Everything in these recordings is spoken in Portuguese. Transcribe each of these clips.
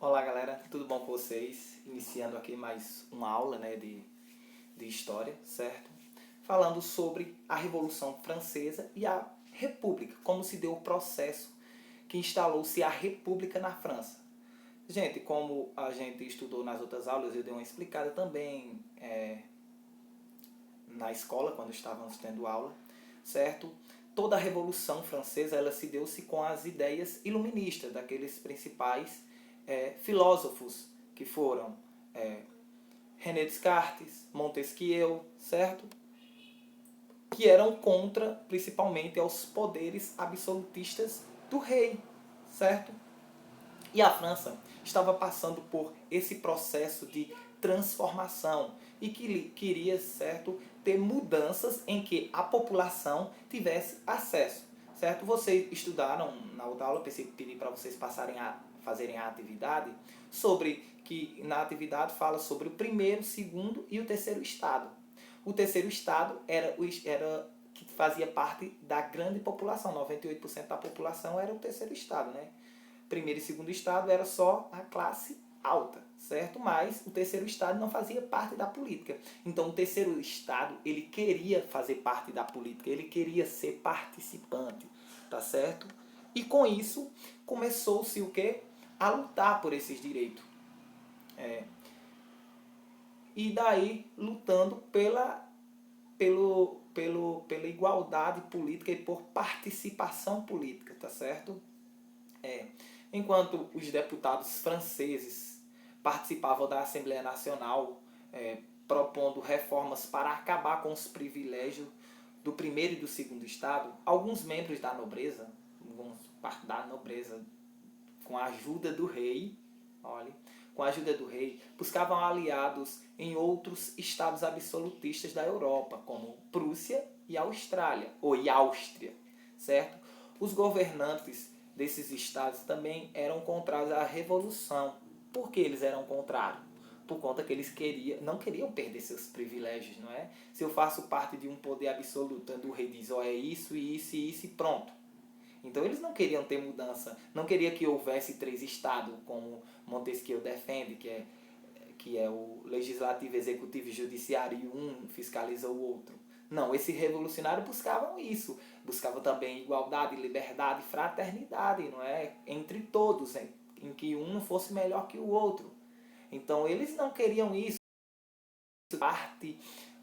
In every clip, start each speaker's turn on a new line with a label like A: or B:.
A: Olá galera, tudo bom com vocês? Iniciando aqui mais uma aula de história, certo? Falando sobre a Revolução Francesa e a República, como se deu o processo que instalou-se a República na França. Gente, como a gente estudou nas outras aulas, eu dei uma explicada também na escola, quando estávamos tendo aula, certo? Toda a Revolução Francesa ela se deu-se com as ideias iluministas daqueles principais filósofos que foram René Descartes, Montesquieu, certo? Que eram contra, principalmente, aos poderes absolutistas do rei, certo? E a França estava passando por esse processo de transformação e que queria, certo, ter mudanças em que a população tivesse acesso, certo? Vocês estudaram na outra aula, pedi para vocês fazerem a atividade, sobre que na atividade fala sobre o primeiro, segundo e o terceiro estado. O terceiro estado era que fazia parte da grande população, 98% da população era o terceiro estado, né? Primeiro e segundo estado era só a classe alta, certo? Mas o terceiro estado não fazia parte da política. Então o terceiro estado, ele queria fazer parte da política, ele queria ser participante, tá certo? E com isso começou-se o quê? A lutar por esses direitos. E daí lutando pela igualdade política e por participação política, tá certo? Enquanto os deputados franceses participavam da Assembleia Nacional propondo reformas para acabar com os privilégios do primeiro e do segundo estado, alguns membros da nobreza, com a ajuda do rei, buscavam aliados em outros estados absolutistas da Europa, como Prússia e Áustria, certo? Os governantes desses estados também eram contrários à Revolução. Por que eles eram contrários? Por conta que eles não queriam perder seus privilégios, não é? Se eu faço parte de um poder absoluto, o rei diz, é isso, isso e pronto. Então eles não queriam ter mudança, não queriam que houvesse 3 estados, como Montesquieu defende, que é o legislativo, executivo e judiciário, e um fiscaliza o outro. Não, esses revolucionários buscavam isso. Buscavam também igualdade, liberdade, fraternidade, não é? Entre todos, em que um não fosse melhor que o outro. Então eles não queriam isso. Parte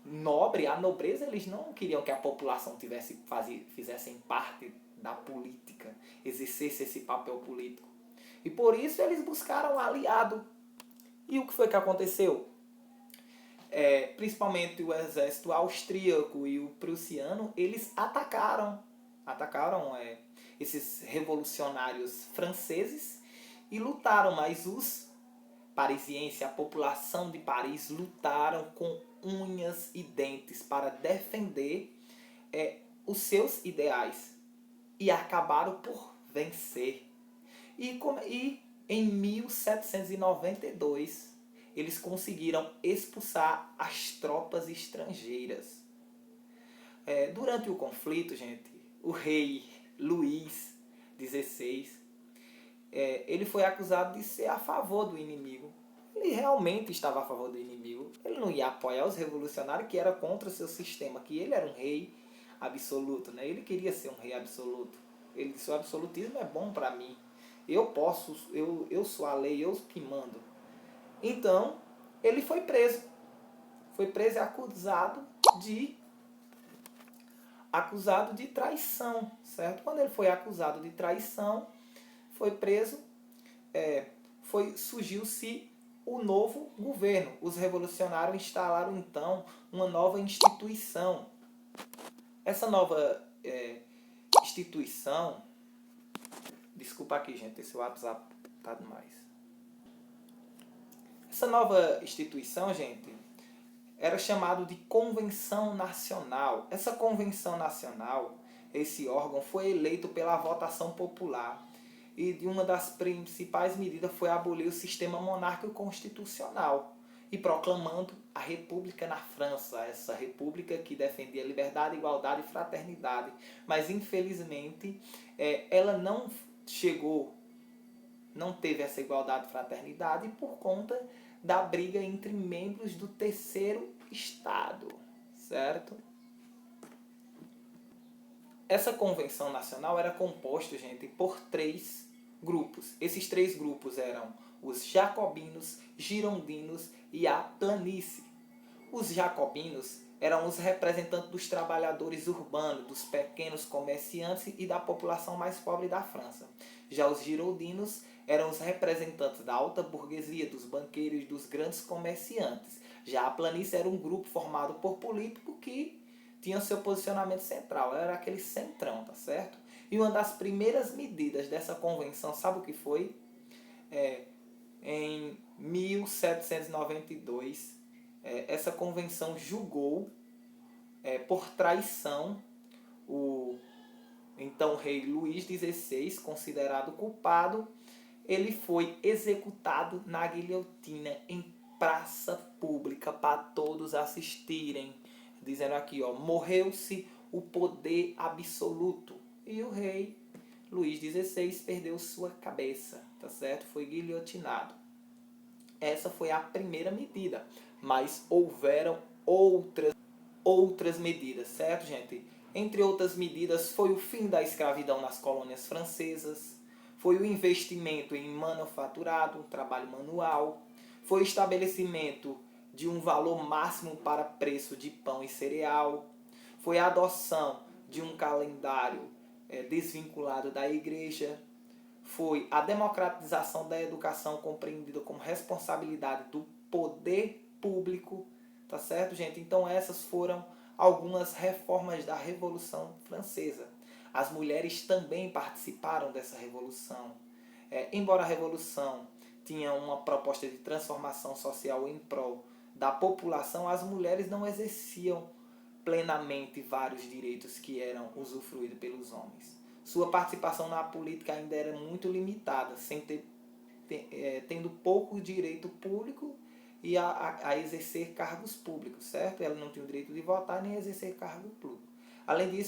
A: nobre, a nobreza, eles não queriam que a população fizessem parte da política, exercesse esse papel político. E por isso eles buscaram um aliado. E o que foi que aconteceu? Principalmente o exército austríaco e o prussiano, eles atacaram esses revolucionários franceses e lutaram, mas os parisienses, a população de Paris, lutaram com unhas e dentes para defender os seus ideais e acabaram por vencer. E em 1792 eles conseguiram expulsar as tropas estrangeiras. Durante o conflito, gente, o rei Luís XVI, ele foi acusado de ser a favor do inimigo. Ele realmente estava a favor do inimigo. Ele não ia apoiar os revolucionários que era contra o seu sistema, que ele era um rei absoluto, né? Ele queria ser um rei absoluto. Ele disse, o absolutismo é bom para mim. Eu sou a lei, eu que mando. Então, ele foi preso. Foi preso e acusado de traição, certo? Quando ele foi acusado de traição, foi preso, surgiu-se o novo governo. Os revolucionários instalaram, então, uma nova instituição. Essa nova instituição... Desculpa aqui, gente, esse WhatsApp tá demais. Essa nova instituição, gente, era chamado de Convenção Nacional. Essa Convenção Nacional, esse órgão, foi eleito pela votação popular. E de uma das principais medidas foi abolir o sistema monárquico constitucional e proclamando a República na França, essa república que defendia liberdade, igualdade e fraternidade. Mas, infelizmente, ela não não teve essa igualdade e fraternidade por conta da briga entre membros do terceiro estado, certo? Essa convenção nacional era composta, gente, por 3 grupos. Esses 3 grupos eram os jacobinos, girondinos e a planície. Os jacobinos eram os representantes dos trabalhadores urbanos, dos pequenos comerciantes e da população mais pobre da França. Já os girondinos eram os representantes da alta burguesia, dos banqueiros e dos grandes comerciantes. Já a planície era um grupo formado por políticos que tinha seu posicionamento central, era aquele centrão, tá certo? E uma das primeiras medidas dessa convenção, sabe o que foi? Em 1792, essa convenção julgou por traição o então rei Luís XVI, considerado culpado. Ele foi executado na guilhotina em praça pública para todos assistirem, dizendo aqui, ó, morreu-se o poder absoluto. E o rei Luís XVI perdeu sua cabeça, tá certo? Foi guilhotinado. Essa foi a primeira medida, mas houveram outras medidas, certo, gente? Entre outras medidas, foi o fim da escravidão nas colônias francesas, foi o investimento em manufaturado, trabalho manual, foi o estabelecimento de um valor máximo para preço de pão e cereal, foi a adoção de um calendário desvinculado da igreja, foi a democratização da educação compreendida como responsabilidade do poder público, tá certo, gente? Então essas foram algumas reformas da Revolução Francesa. As mulheres também participaram dessa revolução. Embora a revolução tinha uma proposta de transformação social em prol da população, as mulheres não exerciam plenamente vários direitos que eram usufruídos pelos homens. Sua participação na política ainda era muito limitada, tendo pouco direito público e a exercer cargos públicos, certo? Ela não tinha o direito de votar nem exercer cargo público. Além disso,